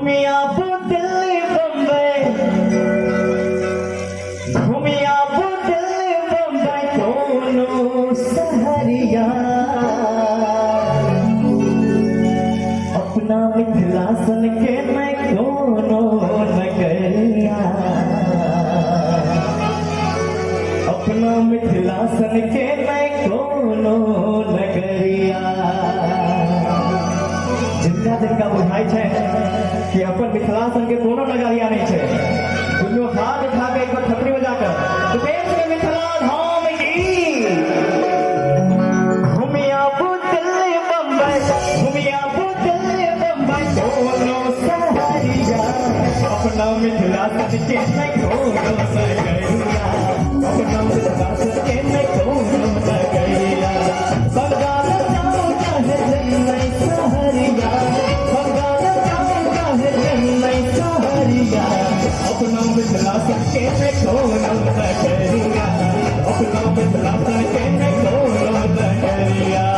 घूमिया वो दिल्ली बम्बई, घूमिया वो दिल्ली बम्बई दोनों सहरिया, अपना मिथिला सन के मैं दोनों नगरिया, अपना मिथिला सन के मैं दोनों नगरिया। जिनका बुझाई है कि अपन मिथिलासन के दोनों नगरिया नहीं है, दुनों हाथ उठा के एक बार थपड़ी बजाकर तो देश में मिथिला धाम की। घूमिया वो दिल्ली बम्बई, घूमिया वो दिल्ली बम्बई दोनों सहरिया, अपना मिथिला सन के मैं दोनों नगरिया, अपना मिथिला सन के मैं दोनों नगरिया। बंगाल जाऊं चाहे चेन्नई सहरिया, अपना मिथिला सन के मैं दोनों नगरिया, अपना मिथिला सन के मैं दोनों नगरिया।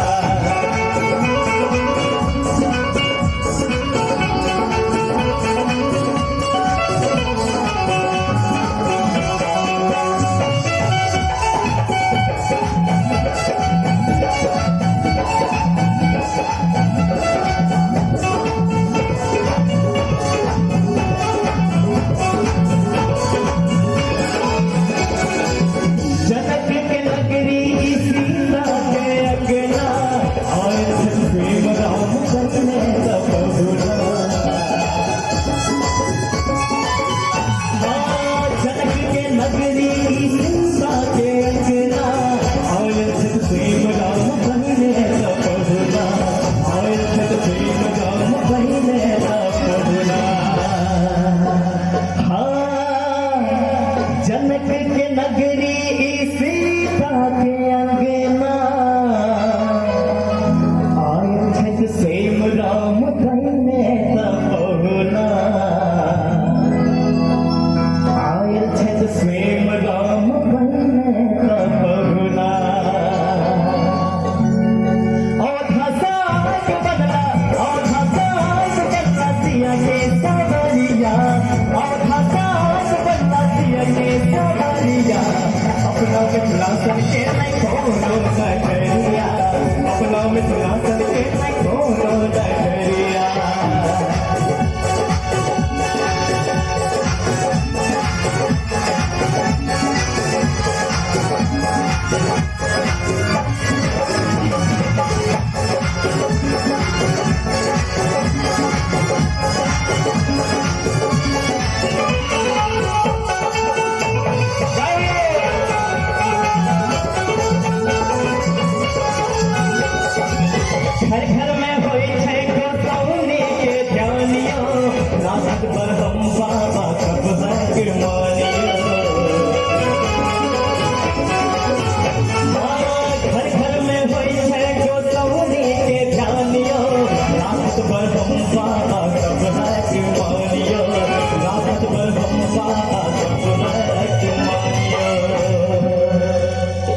जनक के नगरी सीता के अंगना, आयल छत सेम राम कहने तपहुना, आयल छत सेम राम कहने तपहुना। औधा साग बदला, औधा साग बदला सिया के सवरिया, औधा साग बदला सिया के सवरिया, अपना मिथिला सन के मैं दोनों नगरिया, अपना मिथिला सन के मैं दोनों नगरिया। घर घर में होई है गोसाउनी के ध्यानियो, नाथ पर हम बाबा सब है मानियो। घर घर में होई है गोसाउनी के ध्यानियो, नाथ पर हम बाबा सब है मानियो, नाथ पर हम बाबा सब है मानियो।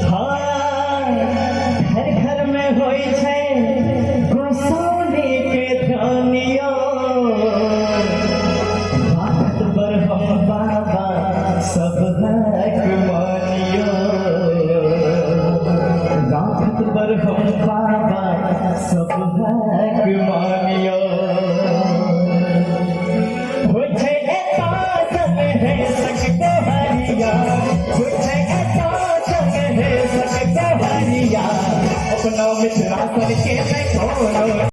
हाँ, घर घर में होई है सब हक मानियो, राखत पर हम बाबा सब हक मानियो। होछे एता संग है सक हरिया, होछे एता संग है सक हरिया, अपना मिथिला सन के मैं दोनों